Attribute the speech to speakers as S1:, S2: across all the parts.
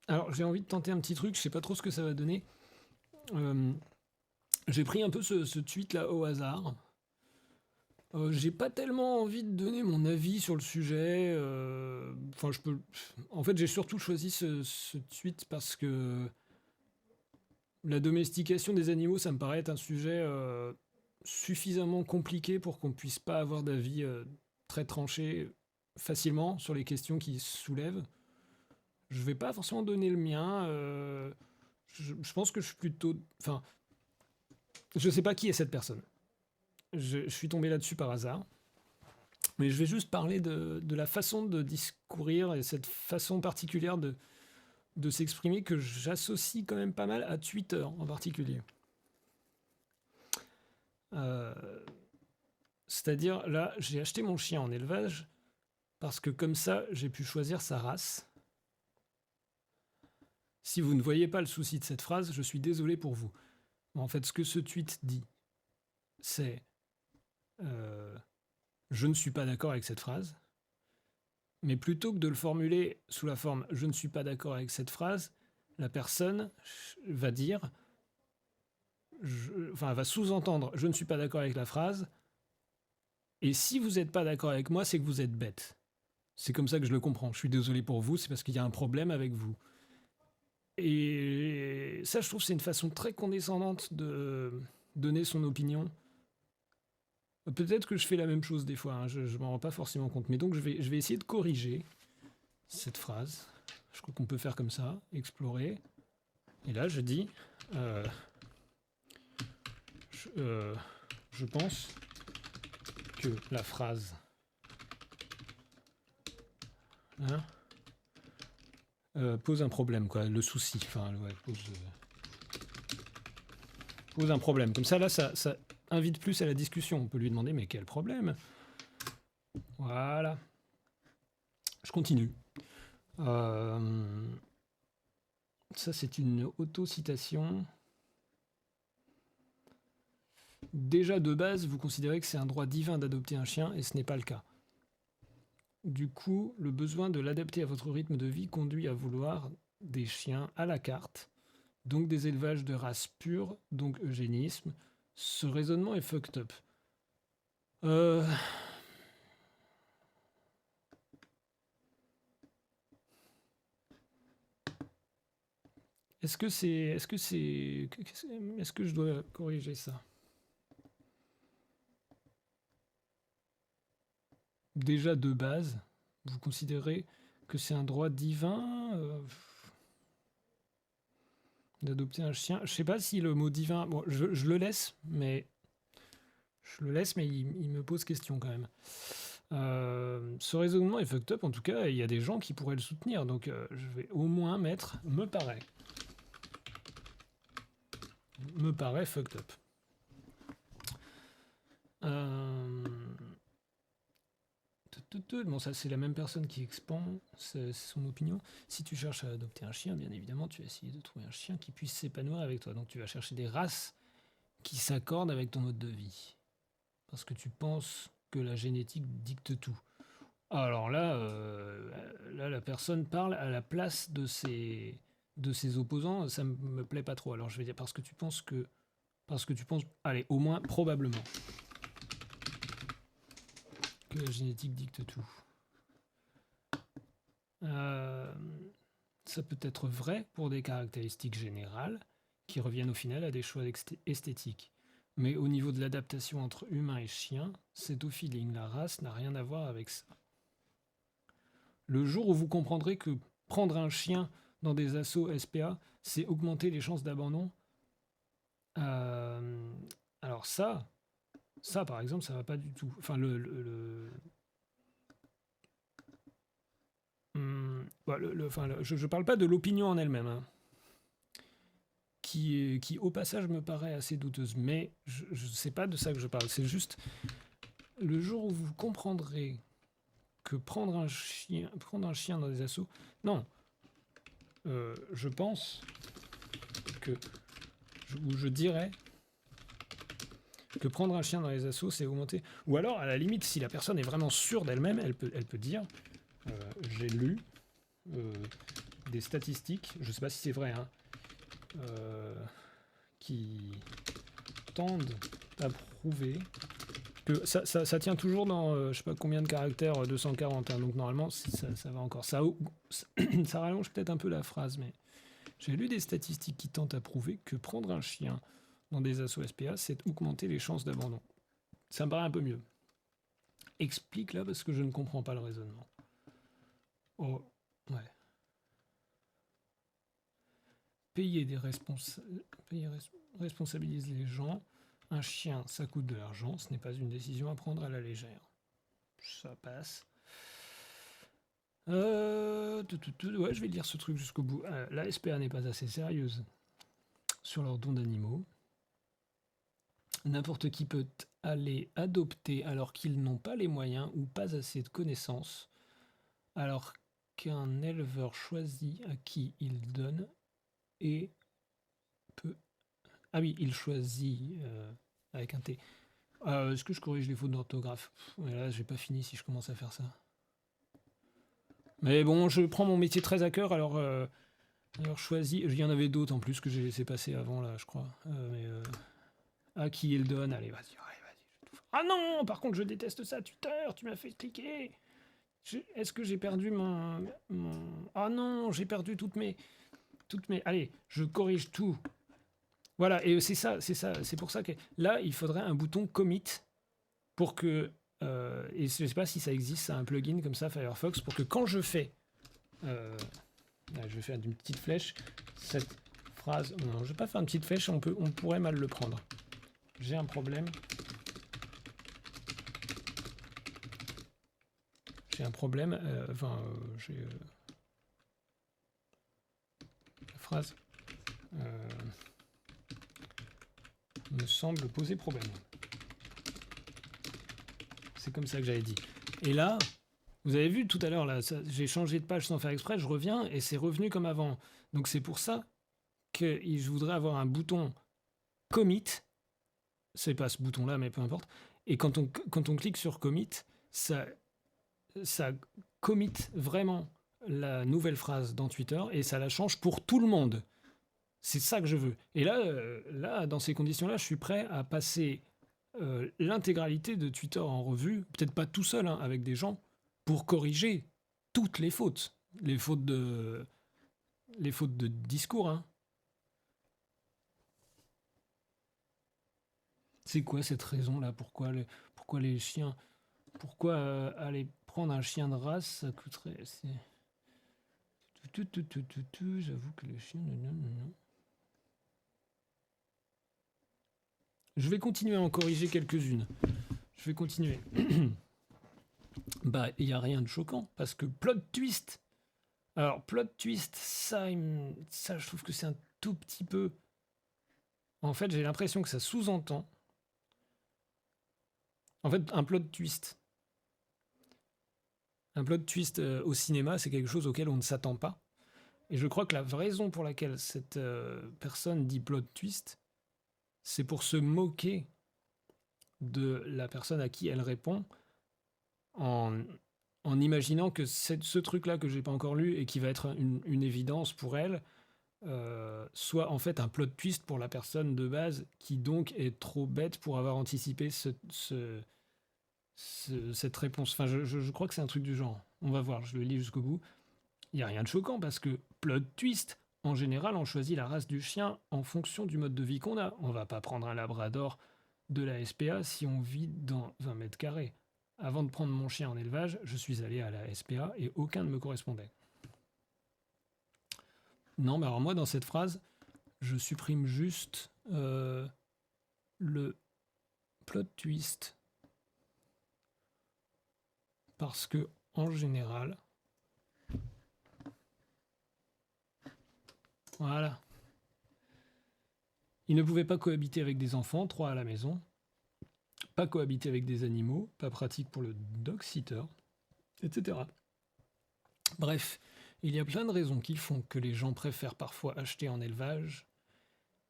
S1: Alors, j'ai envie de tenter un petit truc, je sais pas trop ce que ça va donner. J'ai pris un peu ce tweet-là au hasard. J'ai pas tellement envie de donner mon avis sur le sujet. Enfin, je peux. En fait, j'ai surtout choisi ce tweet parce que la domestication des animaux, ça me paraît être un sujet suffisamment compliqué pour qu'on puisse pas avoir d'avis très tranché facilement sur les questions qui se soulèvent. Je vais pas forcément donner le mien. Je pense que je suis plutôt. Enfin, je sais pas qui est cette personne. Je suis tombé là-dessus par hasard. Mais je vais juste parler de la façon de discourir et cette façon particulière de s'exprimer que j'associe quand même pas mal à Twitter en particulier. Euh, C'est-à-dire, là, j'ai acheté mon chien en élevage parce que comme ça, j'ai pu choisir sa race. Si vous ne voyez pas le souci de cette phrase, je suis désolé pour vous. En fait, ce que ce tweet dit, c'est je ne suis pas d'accord avec cette phrase, mais plutôt que de le formuler sous la forme je ne suis pas d'accord avec cette phrase, la personne va dire, enfin, va sous-entendre je ne suis pas d'accord avec la phrase, et si vous n'êtes pas d'accord avec moi, c'est que vous êtes bête. C'est comme ça que je le comprends. Je suis désolé pour vous, c'est parce qu'il y a un problème avec vous. Et ça, je trouve, c'est une façon très condescendante de donner son opinion. Peut-être que je fais la même chose des fois, hein, je ne m'en rends pas forcément compte. Mais donc, je vais essayer de corriger cette phrase. Je crois qu'on peut faire comme ça, explorer. Et là, je dis, euh, je pense que la phrase hein, pose un problème, quoi, le souci. Enfin, ouais, pose un problème. Comme ça, là, ça invite plus à la discussion. On peut lui demander, mais quel problème? Voilà. Je continue. Ça, c'est une auto-citation. Déjà de base, vous considérez que c'est un droit divin d'adopter un chien, et ce n'est pas le cas. Du coup, le besoin de l'adapter à votre rythme de vie conduit à vouloir des chiens à la carte, donc des élevages de race pure, donc eugénisme. Ce raisonnement est fucked up. Euh... Est-ce que c'est. Est-ce que je dois corriger ça? Déjà de base, vous considérez que c'est un droit divin d'adopter un chien. Je sais pas si le mot divin. Bon, je le laisse, mais. Je le laisse, mais il me pose question quand même. Ce raisonnement est fucked up, en tout cas, il y a des gens qui pourraient le soutenir, donc je vais au moins mettre me paraît. Me paraît fucked up. Bon, ça, c'est la même personne qui expand son opinion. Si tu cherches à adopter un chien, bien évidemment, tu vas essayer de trouver un chien qui puisse s'épanouir avec toi. Donc, tu vas chercher des races qui s'accordent avec ton mode de vie. Parce que tu penses que la génétique dicte tout. Alors là, là, la personne parle à la place de ses opposants. Ça me plaît pas trop. Alors, je vais dire parce que tu penses que. Parce que tu penses. Allez, au moins, probablement. Que la génétique dicte tout. Ça peut être vrai pour des caractéristiques générales qui reviennent au final à des choix esthétiques. Mais au niveau de l'adaptation entre humain et chien, c'est au feeling. La race n'a rien à voir avec ça. Le jour où vous comprendrez que prendre un chien dans des assauts SPA, c'est augmenter les chances d'abandon, alors ça par exemple, ça va pas du tout. Enfin, je parle pas de l'opinion en elle-même, hein, qui au passage me paraît assez douteuse, mais je sais pas de ça que je parle. C'est juste le jour où vous comprendrez que prendre un chien dans des assauts, non, je pense que, je dirais que prendre un chien dans les assauts, c'est augmenter. Ou alors, à la limite, si la personne est vraiment sûre d'elle-même, elle peut dire j'ai lu des statistiques, je sais pas si c'est vrai, hein, qui tendent à prouver que ça tient toujours dans je sais pas combien de caractères, 240, hein, donc normalement ça va encore. Ça rallonge peut-être un peu la phrase, mais j'ai lu des statistiques qui tentent à prouver que prendre un chien dans des assauts SPA, c'est augmenter les chances d'abandon. Ça me paraît un peu mieux. Explique là, parce que je ne comprends pas le raisonnement. Oh, ouais. Responsabilise les gens. Un chien, ça coûte de l'argent. Ce n'est pas une décision à prendre à la légère. Ça passe. Ouais, je vais lire ce truc jusqu'au bout. La SPA n'est pas assez sérieuse sur leurs dons d'animaux. N'importe qui peut aller adopter alors qu'ils n'ont pas les moyens ou pas assez de connaissances, alors qu'un éleveur choisit à qui il donne et peut... Ah oui, il choisit avec un T. Est-ce que je corrige les fautes d'orthographe? Ouais, là, j'ai pas fini si je commence à faire ça. Mais bon, je prends mon métier très à cœur, alors choisis. Il y en avait d'autres en plus que j'ai laissé passer avant, là, je crois. À qui il donne? Allez, vas-y. Ah non, par contre, je déteste ça, Twitter, tu m'as fait cliquer. Est-ce que j'ai perdu mon... Ah non, j'ai perdu toutes mes... Allez, je corrige tout. Voilà, et c'est ça, c'est pour ça que... Là, il faudrait un bouton commit pour que... et je ne sais pas si ça existe, ça, un plugin comme ça, Firefox, pour que quand je fais... je vais faire une petite flèche. Cette phrase... Non, je ne vais pas faire une petite flèche, on pourrait mal le prendre. J'ai un problème. J'ai un problème, j'ai... la phrase me semble poser problème. C'est comme ça que j'avais dit. Et là, vous avez vu tout à l'heure, là, j'ai changé de page sans faire exprès, je reviens et c'est revenu comme avant. Donc c'est pour ça que je voudrais avoir un bouton commit. C'est pas ce bouton-là, mais peu importe. Et quand on clique sur commit, ça commit vraiment la nouvelle phrase dans Twitter et ça la change pour tout le monde. C'est ça que je veux. Et là, dans ces conditions-là, je suis prêt à passer l'intégralité de Twitter en revue, peut-être pas tout seul, hein, avec des gens, pour corriger toutes les fautes. Les fautes de discours. Hein. C'est quoi cette raison-là? Pourquoi les chiens... Pourquoi aller prendre un chien de race, ça coûterait... J'avoue que les chiens... Non. Je vais continuer à en corriger quelques-unes. Je vais continuer. Bah, il n'y a rien de choquant, parce que plot twist. Alors, plot twist, ça, je trouve que c'est un tout petit peu... En fait, j'ai l'impression que ça sous-entend... En fait, un plot twist au cinéma, c'est quelque chose auquel on ne s'attend pas. Et je crois que la raison pour laquelle cette personne dit plot twist, c'est pour se moquer de la personne à qui elle répond en imaginant que ce truc-là que j'ai pas encore lu et qui va être une évidence pour elle, soit en fait un plot twist pour la personne de base qui donc est trop bête pour avoir anticipé cette réponse. Enfin, je crois que c'est un truc du genre. On va voir, je le lis jusqu'au bout. Il n'y a rien de choquant parce que plot twist, en général, on choisit la race du chien en fonction du mode de vie qu'on a. On va pas prendre un labrador de la SPA si on vit dans 20 mètres carrés. Avant de prendre mon chien en élevage, je suis allé à la SPA et aucun ne me correspondait. Non, mais alors moi, dans cette phrase, je supprime juste le plot twist. Parce que, en général... Voilà. Il ne pouvait pas cohabiter avec des enfants, 3 à la maison. Pas cohabiter avec des animaux, pas pratique pour le dog-sitter, etc. Bref, il y a plein de raisons qui font que les gens préfèrent parfois acheter en élevage,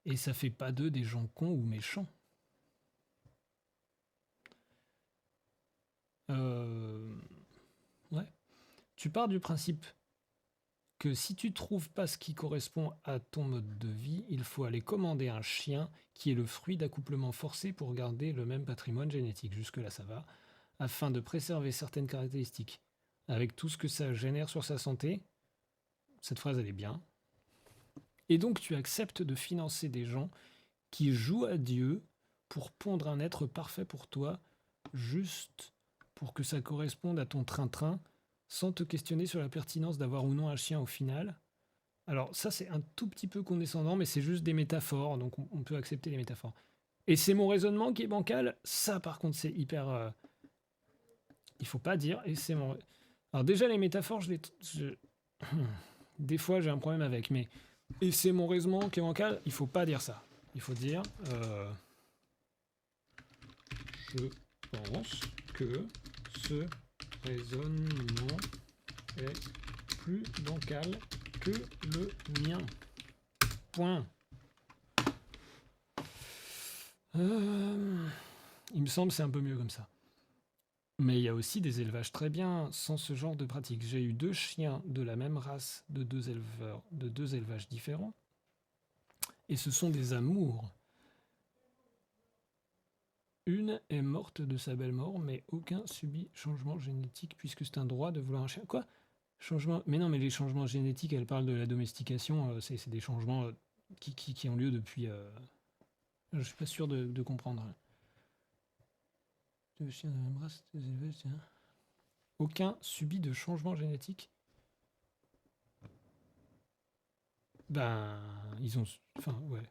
S1: et ça fait pas d'eux des gens cons ou méchants. Ouais. Tu pars du principe que si tu trouves pas ce qui correspond à ton mode de vie, il faut aller commander un chien qui est le fruit d'accouplement forcé pour garder le même patrimoine génétique. Jusque-là, ça va. Afin de préserver certaines caractéristiques. Avec tout ce que ça génère sur sa santé, cette phrase, elle est bien. Et donc, tu acceptes de financer des gens qui jouent à Dieu pour pondre un être parfait pour toi, juste pour que ça corresponde à ton train-train, sans te questionner sur la pertinence d'avoir ou non un chien au final. Alors ça, c'est un tout petit peu condescendant, mais c'est juste des métaphores, donc on peut accepter les métaphores. Et c'est mon raisonnement qui est bancal. Ça, par contre, c'est hyper... il faut pas dire, et c'est mon... Alors déjà, les métaphores, des fois, j'ai un problème avec, mais... Et c'est mon raisonnement qui est bancal, il faut pas dire ça. Il faut dire... Je pense que ce raisonnement est plus bancal que le mien. Point. Il me semble que c'est un peu mieux comme ça. Mais il y a aussi des élevages très bien sans ce genre de pratique. J'ai eu 2 chiens de la même race, de 2 éleveurs, de 2 élevages différents. Et ce sont des amours. Une est morte de sa belle mort, mais aucun subit changement génétique puisque c'est un droit de vouloir un chien. Quoi ? Changement ? Mais non, mais les changements génétiques, elle parle de la domestication, c'est des changements qui ont lieu depuis... je suis pas sûr de comprendre. Deux chiens de la même race, des élevages, tiens. Aucun subit de changement génétique. Ben, ils ont... Enfin, ouais.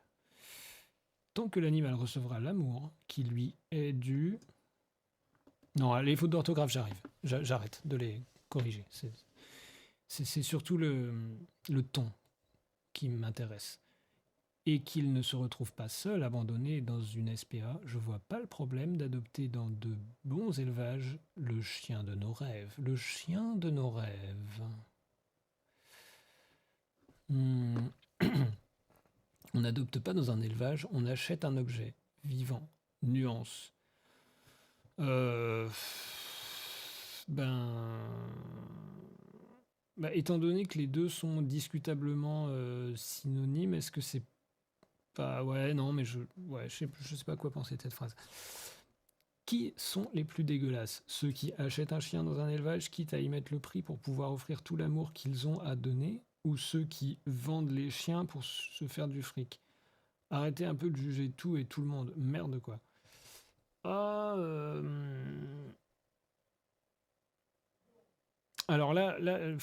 S1: Tant que l'animal recevra l'amour qui lui est dû... Non, les fautes d'orthographe, j'arrête de les corriger. C'est surtout le ton qui m'intéresse. Et qu'il ne se retrouve pas seul, abandonné dans une SPA, je vois pas le problème d'adopter dans de bons élevages le chien de nos rêves. Le chien de nos rêves. On n'adopte pas dans un élevage, on achète un objet vivant. Nuance. Étant donné que les deux sont discutablement synonymes, est-ce que c'est pas... Ouais, non, mais je sais pas quoi penser de cette phrase. Qui sont les plus dégueulasses ? Ceux qui achètent un chien dans un élevage, quitte à y mettre le prix pour pouvoir offrir tout l'amour qu'ils ont à donner, ou ceux qui vendent les chiens pour se faire du fric ? Arrêtez un peu de juger tout et tout le monde. Merde, quoi. Alors là, là,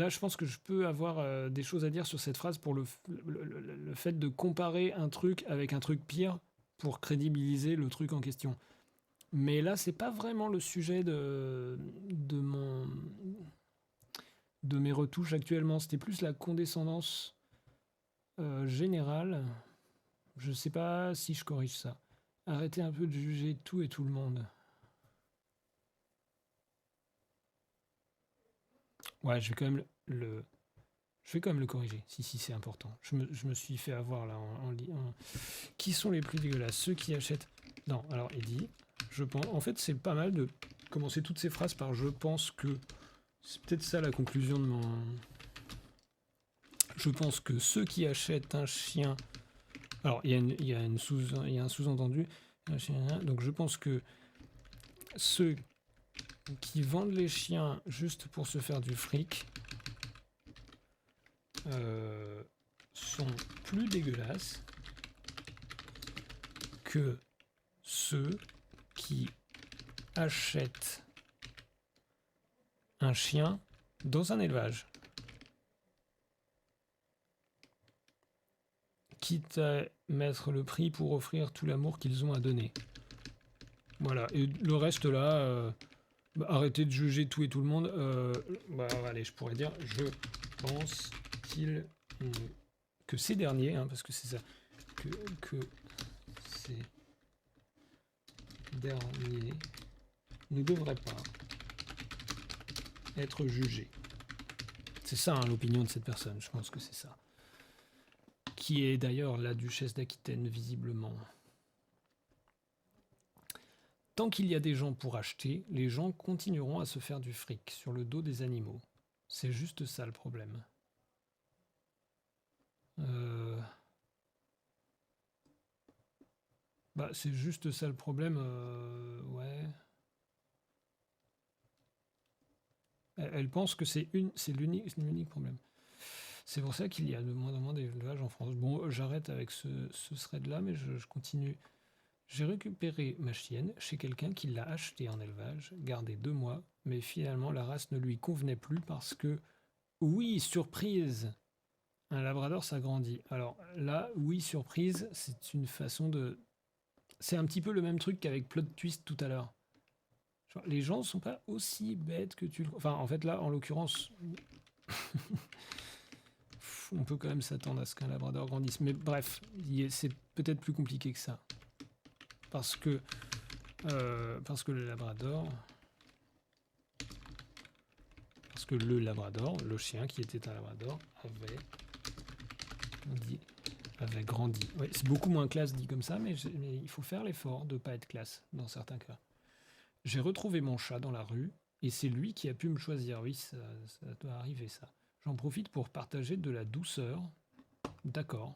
S1: je pense que je peux avoir des choses à dire sur cette phrase pour le fait de comparer un truc avec un truc pire pour crédibiliser le truc en question. Mais là, c'est pas vraiment le sujet de mes retouches actuellement. C'était plus la condescendance générale. Je sais pas si je corrige ça. Arrêtez un peu de juger tout et tout le monde. Ouais, je vais quand même le corriger. Si, c'est important. Je me suis fait avoir là Qui sont les plus dégueulasses ? Ceux qui achètent... Non, alors il dit... Je pense... En fait, c'est pas mal de commencer toutes ces phrases par « je pense que ». C'est peut-être ça la conclusion de mon... Je pense que ceux qui achètent un chien... Alors, il y a un sous-entendu. Donc, je pense que ceux qui vendent les chiens juste pour se faire du fric sont plus dégueulasses que ceux qui achètent un chien dans un élevage. Quitte à mettre le prix pour offrir tout l'amour qu'ils ont à donner. Voilà, et le reste là, arrêtez de juger tout et tout le monde. Allez, je pourrais dire, je pense que ces derniers, parce que c'est ça, que ces derniers ne devraient pas être jugés. C'est ça l'opinion de cette personne, je pense que c'est ça. Qui est d'ailleurs la duchesse d'Aquitaine, visiblement. Tant qu'il y a des gens pour acheter, les gens continueront à se faire du fric sur le dos des animaux. C'est juste ça le problème. Euh, Bah, c'est juste ça le problème. Ouais. Elle pense que c'est l'unique problème. C'est pour ça qu'il y a de moins en moins d'élevages en France. Bon, j'arrête avec ce thread-là, mais je continue. J'ai récupéré ma chienne chez quelqu'un qui l'a achetée en élevage, gardée 2 mois, mais finalement la race ne lui convenait plus parce que, oui, surprise, un labrador s'agrandit. Alors là, oui, surprise, c'est une façon de... C'est un petit peu le même truc qu'avec Plot Twist tout à l'heure. Les gens sont pas aussi bêtes que tu le... Enfin, en fait, là, en l'occurrence, on peut quand même s'attendre à ce qu'un labrador grandisse. Mais bref, c'est peut-être plus compliqué que ça. Parce que le labrador... Parce que le labrador, le chien qui était un labrador, avait grandi. Ouais, c'est beaucoup moins classe dit comme ça, mais il faut faire l'effort de ne pas être classe dans certains cas. J'ai retrouvé mon chat dans la rue et c'est lui qui a pu me choisir. Oui, ça doit arriver ça. J'en profite pour partager de la douceur. D'accord.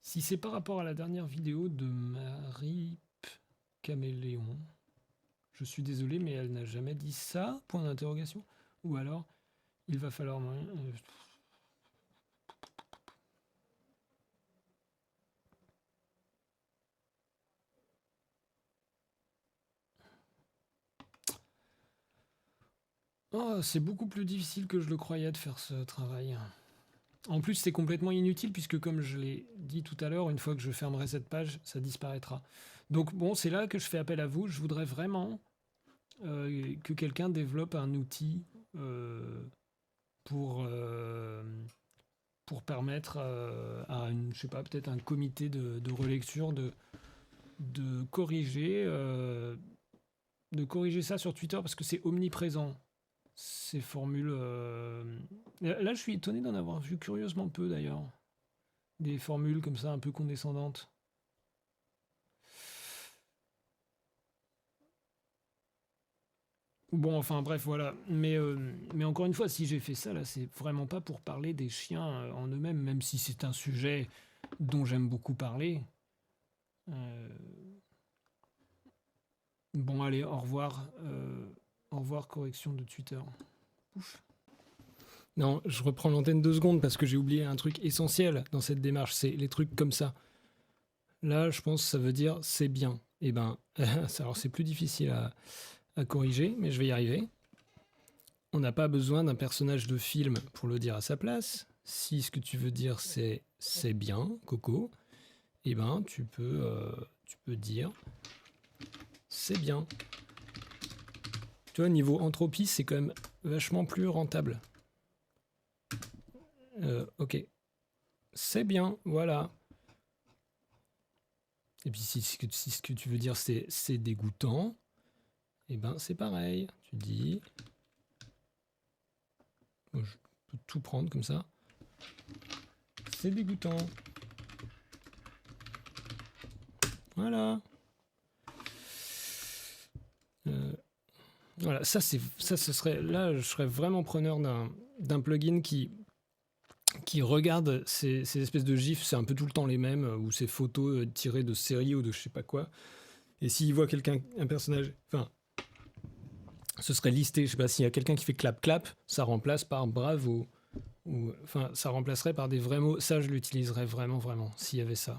S1: Si c'est par rapport à la dernière vidéo de Marie Caméléon, je suis désolé, mais elle n'a jamais dit ça, point d'interrogation. Ou alors, il va falloir... Oh, c'est beaucoup plus difficile que je le croyais de faire ce travail. En plus, c'est complètement inutile puisque, comme je l'ai dit tout à l'heure, une fois que je fermerai cette page, ça disparaîtra. Donc bon, c'est là que je fais appel à vous. Je voudrais vraiment que quelqu'un développe un outil pour permettre à je sais pas, peut-être un comité de relecture de corriger ça sur Twitter parce que c'est omniprésent. Ces formules. Là, je suis étonné d'en avoir vu curieusement peu d'ailleurs. Des formules comme ça, un peu condescendantes. Bon, enfin bref, voilà. Mais encore une fois, si j'ai fait ça, là, c'est vraiment pas pour parler des chiens en eux-mêmes, même si c'est un sujet dont j'aime beaucoup parler. Bon, allez, au revoir. Au revoir, correction de Twitter. Ouf. Non, je reprends l'antenne 2 secondes parce que j'ai oublié un truc essentiel dans cette démarche, c'est les trucs comme ça. Là, je pense que ça veut dire c'est bien. Eh ben, alors c'est plus difficile à corriger, mais je vais y arriver. On n'a pas besoin d'un personnage de film pour le dire à sa place. Si ce que tu veux dire c'est bien, Coco, eh ben tu peux dire c'est bien. Tu vois, niveau entropie, c'est quand même vachement plus rentable. Ok. C'est bien, voilà. Et puis si ce que tu veux dire c'est dégoûtant, eh ben c'est pareil. Tu dis... Bon, je peux tout prendre comme ça. C'est dégoûtant. Voilà. Voilà, ça ce serait... Là, je serais vraiment preneur d'un plugin qui regarde ces espèces de gifs, c'est un peu tout le temps les mêmes, ou ces photos tirées de séries ou de je sais pas quoi. Et s'il voit un personnage... Enfin, ce serait listé, je sais pas, s'il y a quelqu'un qui fait clap-clap, ça remplace par bravo. Enfin, ça remplacerait par des vrais mots. Ça, je l'utiliserais vraiment, s'il y avait ça.